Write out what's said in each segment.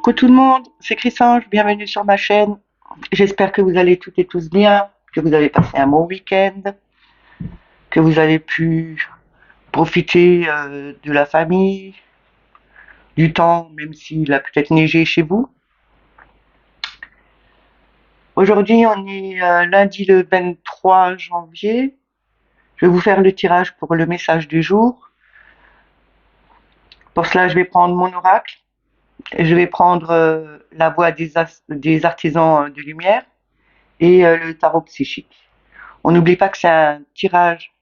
Coucou tout le monde, c'est Chrysange, bienvenue sur ma chaîne. J'espère que vous allez toutes et tous bien, que vous avez passé un bon week-end, que vous avez pu profiter de la famille, du temps, même s'il a peut-être neigé chez vous. Aujourd'hui, on est lundi le 23 janvier. Je vais vous faire le tirage pour le message du jour. Pour cela, je vais prendre mon oracle. Je vais prendre la voix des artisans de lumière et le tarot psychique. On n'oublie pas que c'est un tirage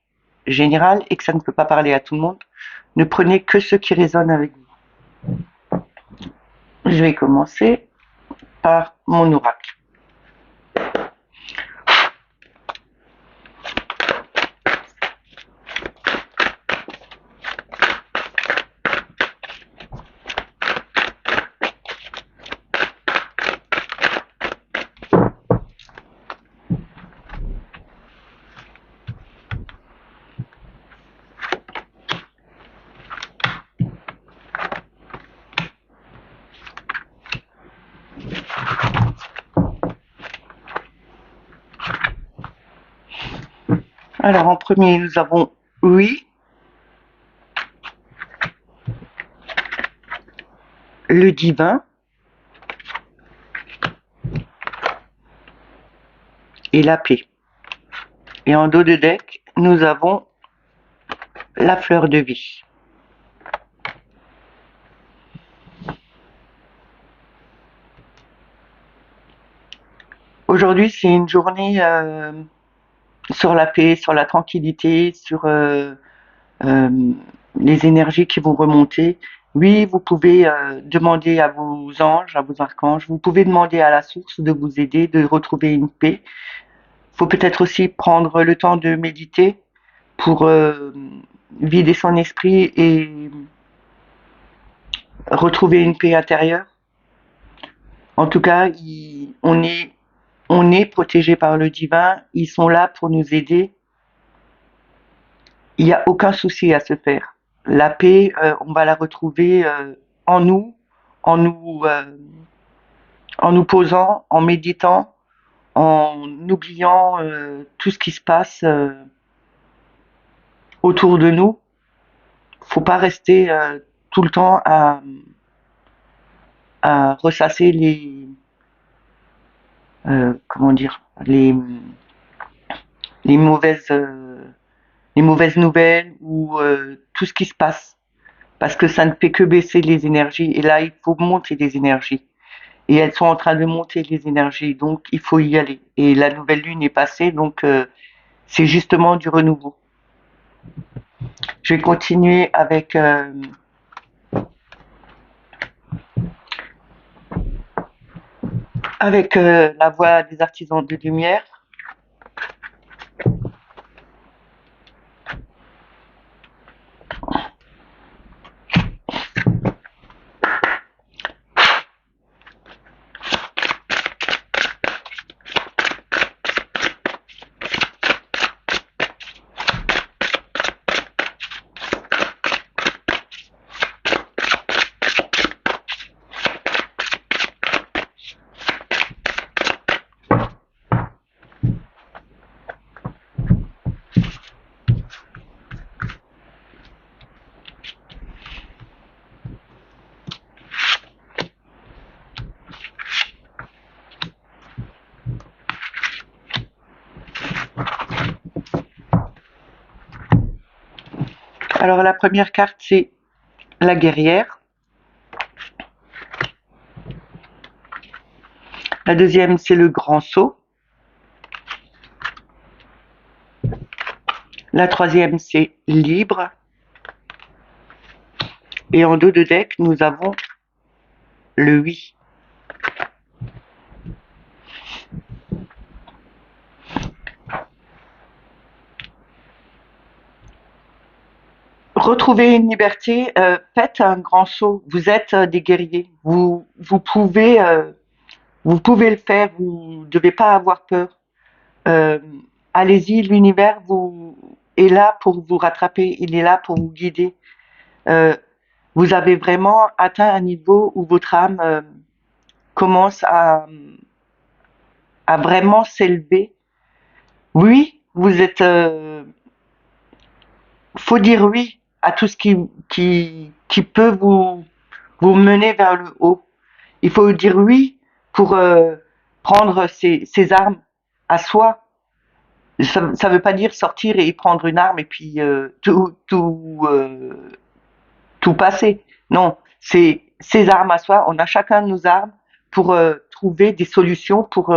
général et que ça ne peut pas parler à tout le monde. Ne prenez que ce qui résonne avec vous. Je vais commencer par mon oracle. Alors en premier, nous avons oui, le divin et la paix. Et en dos de deck, nous avons la fleur de vie. Aujourd'hui, c'est une journée sur la paix, sur la tranquillité, sur les énergies qui vont remonter. Oui, vous pouvez demander à vos anges, à vos archanges, vous pouvez demander à la source de vous aider, de retrouver une paix. Il faut peut-être aussi prendre le temps de méditer pour vider son esprit et retrouver une paix intérieure. En tout cas, on est protégé par le divin, ils sont là pour nous aider. Il n'y a aucun souci à se faire. La paix, on va la retrouver en nous, en nous, euh, en nous posant, en méditant, en oubliant tout ce qui se passe autour de nous. Faut pas rester tout le temps à ressasser comment dire, les mauvaises, euh, les mauvaises nouvelles ou tout ce qui se passe, parce que ça ne fait que baisser les énergies. Et là, il faut monter les énergies. Et elles sont en train de monter les énergies, donc il faut y aller. Et la nouvelle lune est passée, donc c'est justement du renouveau. Je vais continuer avec la voix des artisans de lumière. Alors la première carte, c'est la guerrière. La deuxième, c'est le grand saut. La troisième, c'est libre. Et en dos de deck, nous avons le oui. Retrouvez une liberté, faites un grand saut. Vous êtes des guerriers. Vous pouvez le faire. Vous ne devez pas avoir peur. Euh, Allez-y, l'univers est là pour vous rattraper. Il est là pour vous guider. Euh, vous avez vraiment atteint un niveau où votre âme commence à vraiment s'élever. Oui, faut dire oui à tout ce qui peut vous mener vers le haut. Il faut dire oui pour prendre ses armes à soi. Ça veut pas dire sortir et prendre une arme et puis tout passer. Non, c'est ses armes à soi. On a chacun nos armes pour trouver des solutions, pour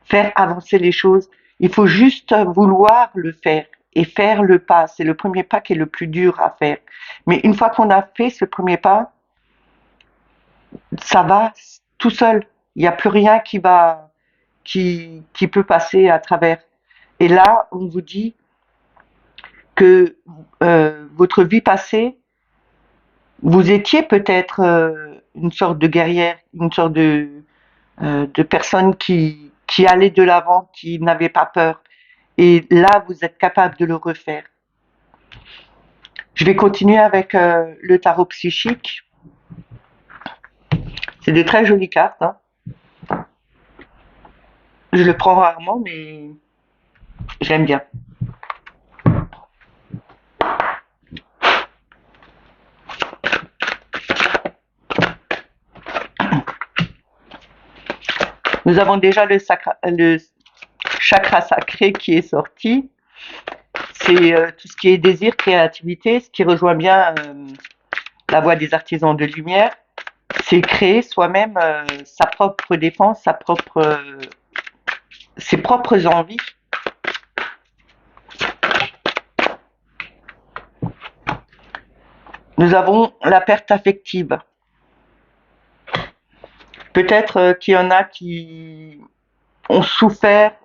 faire avancer les choses. Il faut juste vouloir le faire et faire le pas. C'est le premier pas qui est le plus dur à faire. Mais une fois qu'on a fait ce premier pas, ça va tout seul. Il n'y a plus rien qui peut passer à travers. Et là, on vous dit que votre vie passée, vous étiez peut-être une sorte de guerrière, une sorte de personne qui allait de l'avant, qui n'avait pas peur. Et là, vous êtes capable de le refaire. Je vais continuer avec le tarot psychique. C'est de très jolies cartes. Hein. Je le prends rarement, mais j'aime bien. Nous avons déjà le chakra sacré qui est sorti. C'est tout ce qui est désir, créativité, ce qui rejoint bien la voie des artisans de lumière. C'est créer soi-même sa propre défense, ses propres envies. Nous avons la perte affective. Peut-être qu'il y en a qui ont souffert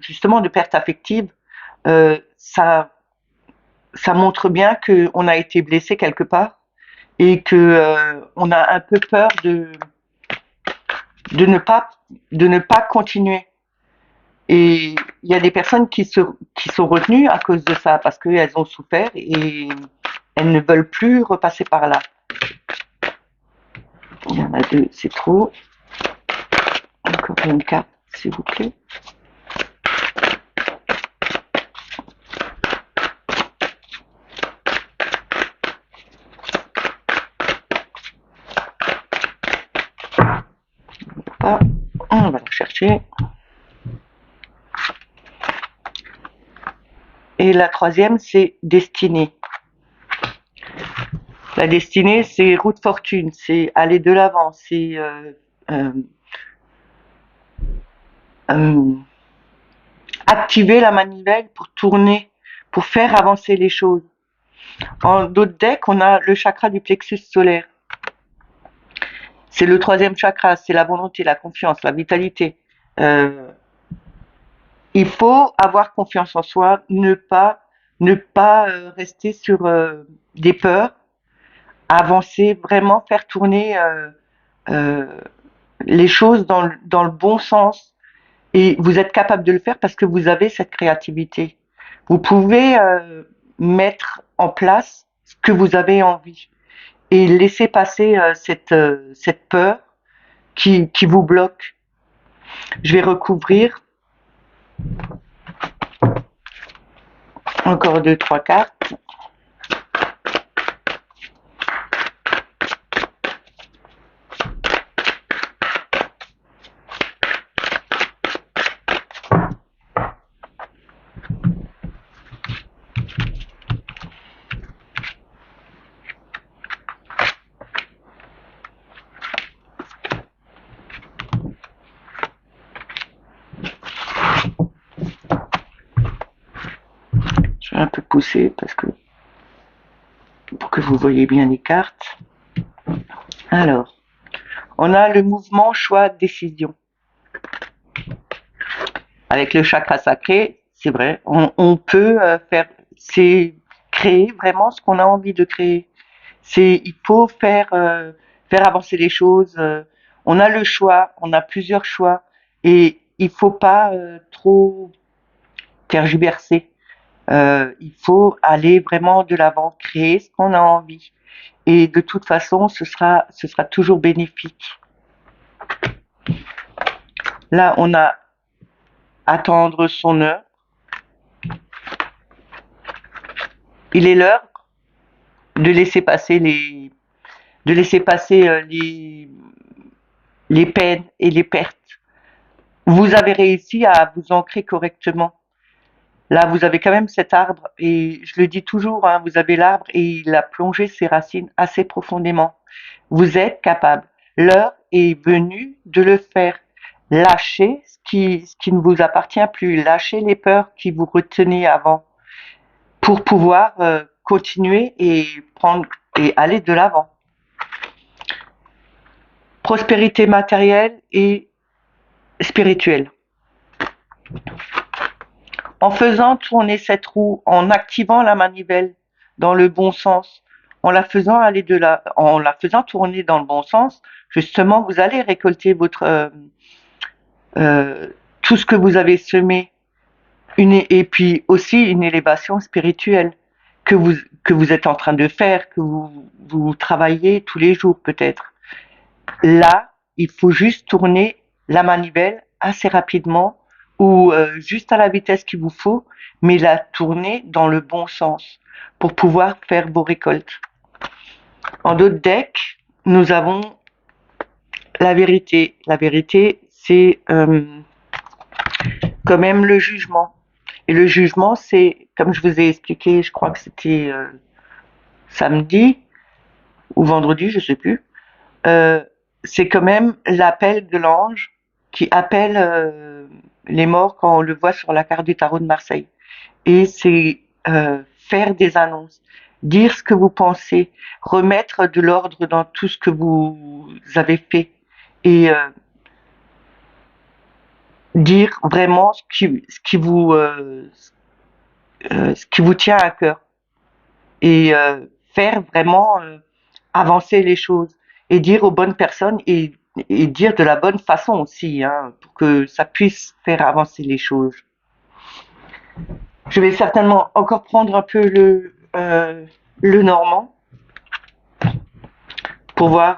justement de perte affective. Ça montre bien qu'on a été blessé quelque part et que on a un peu peur de ne pas de ne pas continuer. Et il y a des personnes qui sont retenues à cause de ça parce qu'elles ont souffert et elles ne veulent plus repasser par là. Il y en a deux, c'est trop. Encore une carte, s'il vous plaît. Ah, on va la chercher. Et la troisième, c'est destinée. La destinée, c'est route fortune, c'est aller de l'avant, c'est euh, euh, activer la manivelle pour tourner, pour faire avancer les choses. En d'autres decks, on a le chakra du plexus solaire. C'est le troisième chakra, c'est la volonté, la confiance, la vitalité. Euh, il faut avoir confiance en soi, ne pas rester sur des peurs, avancer, vraiment faire tourner euh, les choses dans le bon sens. Et vous êtes capable de le faire parce que vous avez cette créativité. Vous pouvez mettre en place ce que vous avez envie et laisser passer cette peur qui vous bloque. Je vais recouvrir encore deux, trois cartes. Je vais un peu pousser parce que pour que vous voyez bien les cartes. Alors, on a le mouvement choix-décision. Avec le chakra sacré, c'est vrai, on peut c'est créer vraiment ce qu'on a envie de créer. Il faut faire avancer les choses. On a le choix, on a plusieurs choix, et il faut pas trop tergiverser. Il faut aller vraiment de l'avant, créer ce qu'on a envie, et de toute façon, ce sera toujours bénéfique. Là, on a attendre son heure. Il est l'heure de laisser passer les peines et les pertes. Vous avez réussi à vous ancrer correctement. Là, vous avez quand même cet arbre, et je le dis toujours, hein, vous avez l'arbre et il a plongé ses racines assez profondément. Vous êtes capable. L'heure est venue de le faire. Lâchez ce qui ne vous appartient plus. Lâchez les peurs qui vous retenaient avant pour pouvoir continuer et prendre et aller de l'avant. Prospérité matérielle et spirituelle. En faisant tourner cette roue, en activant la manivelle dans le bon sens, en la faisant tourner dans le bon sens, justement, vous allez récolter tout ce que vous avez semé, et puis aussi une élévation spirituelle que vous êtes en train de faire, que vous travaillez tous les jours peut-être. Là, il faut juste tourner la manivelle assez rapidement ou juste à la vitesse qu'il vous faut, mais la tourner dans le bon sens pour pouvoir faire vos récoltes. En d'autres decks, nous avons la vérité. La vérité, c'est quand même le jugement. Et le jugement, c'est, comme je vous ai expliqué, je crois que c'était samedi ou vendredi, je sais plus, c'est quand même l'appel de l'ange qui appelle les morts quand on le voit sur la carte du tarot de Marseille. Et c'est faire des annonces, dire ce que vous pensez, remettre de l'ordre dans tout ce que vous avez fait et dire vraiment ce qui vous tient à cœur et faire vraiment avancer les choses et dire aux bonnes personnes et dire de la bonne façon aussi, hein, pour que ça puisse faire avancer les choses. Je vais certainement encore prendre un peu le normand pour voir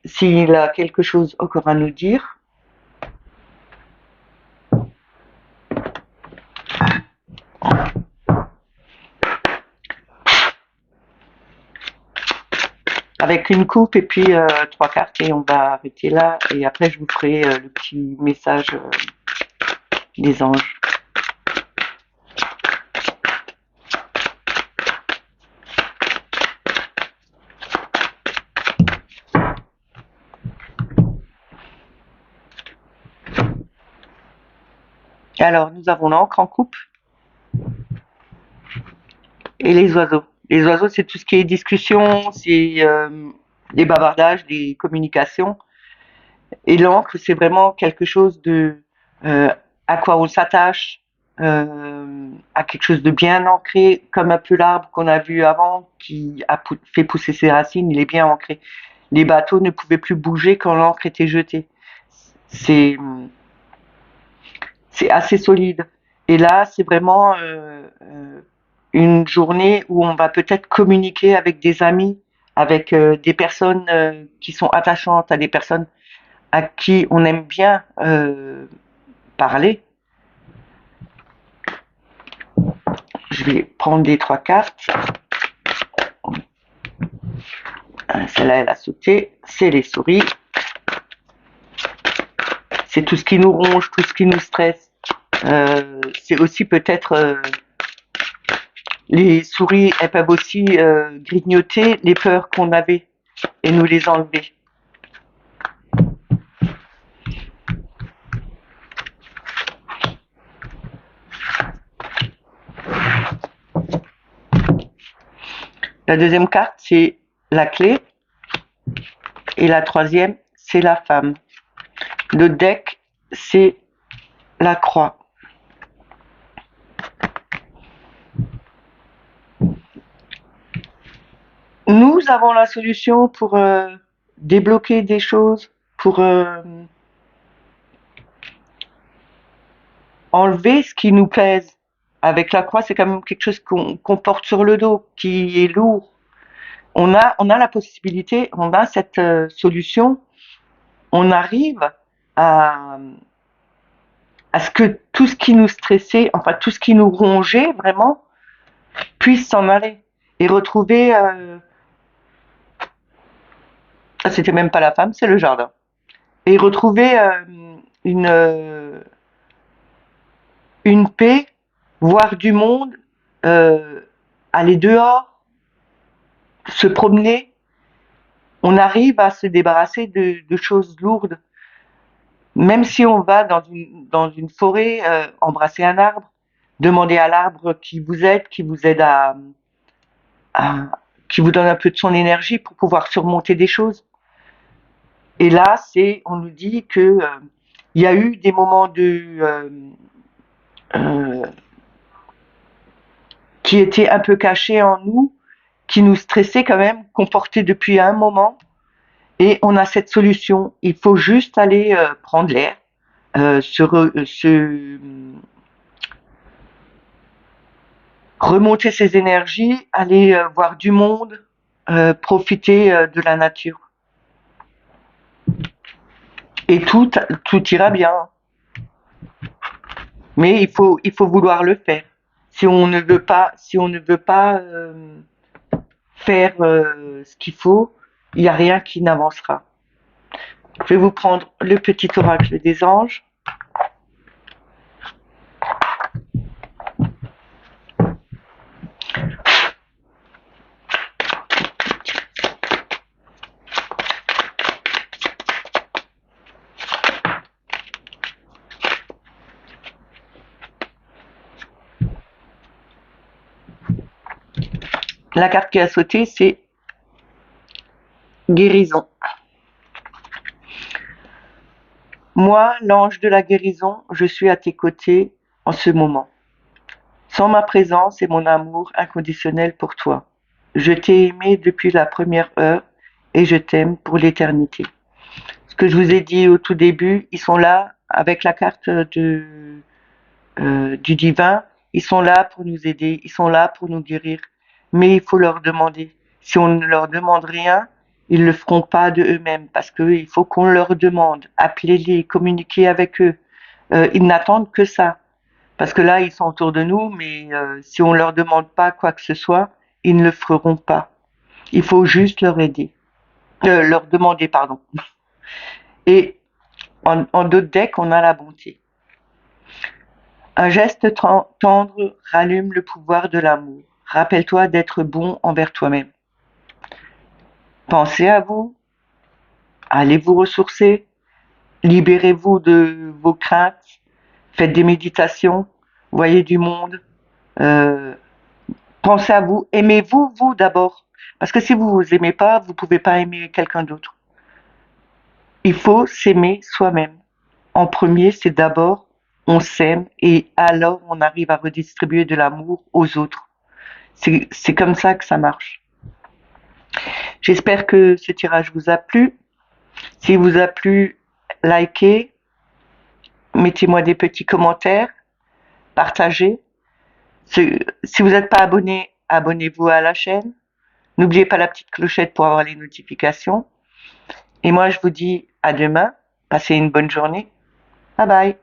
s'il a quelque chose encore à nous dire. Avec une coupe et puis 3 cartes et on va arrêter là et après je vous ferai le petit message des anges. Alors nous avons l'encre en coupe et les oiseaux. Les oiseaux, c'est tout ce qui est discussion, c'est des bavardages, des communications. Et l'encre, c'est vraiment quelque chose de à quoi on s'attache, à quelque chose de bien ancré, comme un peu l'arbre qu'on a vu avant qui a fait pousser ses racines, il est bien ancré. Les bateaux ne pouvaient plus bouger quand l'encre était jetée. C'est c'est assez solide. Et là, c'est vraiment une journée où on va peut-être communiquer avec des amis, avec des personnes qui sont attachantes, à des personnes à qui on aime bien parler. Je vais prendre les 3 cartes. Celle-là, elle a sauté. C'est les souris. C'est tout ce qui nous ronge, tout ce qui nous stresse. C'est aussi peut-être les souris, elles peuvent aussi grignoter les peurs qu'on avait et nous les enlever. La deuxième carte, c'est la clé. Et la troisième, c'est la femme. Le deck, c'est la croix. Nous avons la solution pour débloquer des choses, pour enlever ce qui nous pèse. Avec la croix, c'est quand même quelque chose qu'on porte sur le dos, qui est lourd. On a la possibilité, on a cette solution on arrive à, à ce que tout ce qui nous stressait, enfin tout ce qui nous rongeait vraiment, puisse s'en aller et retrouver. Ah, c'était même pas la femme, c'est le jardin. Et retrouver une euh, une paix, voir du monde, euh, aller dehors, se promener. On arrive à se débarrasser de choses lourdes. Même si on va dans une forêt, embrasser un arbre, demander à l'arbre qui vous aide à, qui vous donne un peu de son énergie pour pouvoir surmonter des choses. Et là, on nous dit que il y a eu des moments euh, qui étaient un peu cachés en nous, qui nous stressaient quand même, qu'on portait depuis un moment. Et on a cette solution. Il faut juste aller prendre l'air, se remonter ses énergies, aller voir du monde, profiter de la nature. Et tout ira bien. Mais il faut vouloir le faire. Si on ne veut pas faire ce qu'il faut, il n'y a rien qui n'avancera. Je vais vous prendre le petit oracle des anges. La carte qui a sauté, c'est guérison. Moi, l'ange de la guérison, je suis à tes côtés en ce moment. Sans ma présence et mon amour inconditionnel pour toi. Je t'ai aimé depuis la première heure et je t'aime pour l'éternité. Ce que je vous ai dit au tout début, ils sont là avec la carte du divin, ils sont là pour nous aider, ils sont là pour nous guérir. Mais il faut leur demander. Si on ne leur demande rien, ils ne le feront pas de eux-mêmes parce qu'il faut qu'on leur demande. Appelez-les, communiquez avec eux. Ils n'attendent que ça. Parce que là, ils sont autour de nous, mais si on leur demande pas quoi que ce soit, ils ne le feront pas. Il faut juste leur aider. Leur demander, pardon. Et en d'autres decks, on a la bonté. Un geste tendre rallume le pouvoir de l'amour. Rappelle-toi d'être bon envers toi-même. Pensez à vous, allez vous ressourcer, libérez-vous de vos craintes, faites des méditations, voyez du monde, euh, pensez à vous, aimez-vous, vous d'abord. Parce que si vous vous aimez pas, vous pouvez pas aimer quelqu'un d'autre. Il faut s'aimer soi-même. En premier, c'est d'abord on s'aime et alors on arrive à redistribuer de l'amour aux autres. C'est comme ça que ça marche. J'espère que ce tirage vous a plu. S'il vous a plu, likez, mettez-moi des petits commentaires, partagez. Si vous n'êtes pas abonné, abonnez-vous à la chaîne. N'oubliez pas la petite clochette pour avoir les notifications. Et moi, je vous dis à demain. Passez une bonne journée. Bye bye.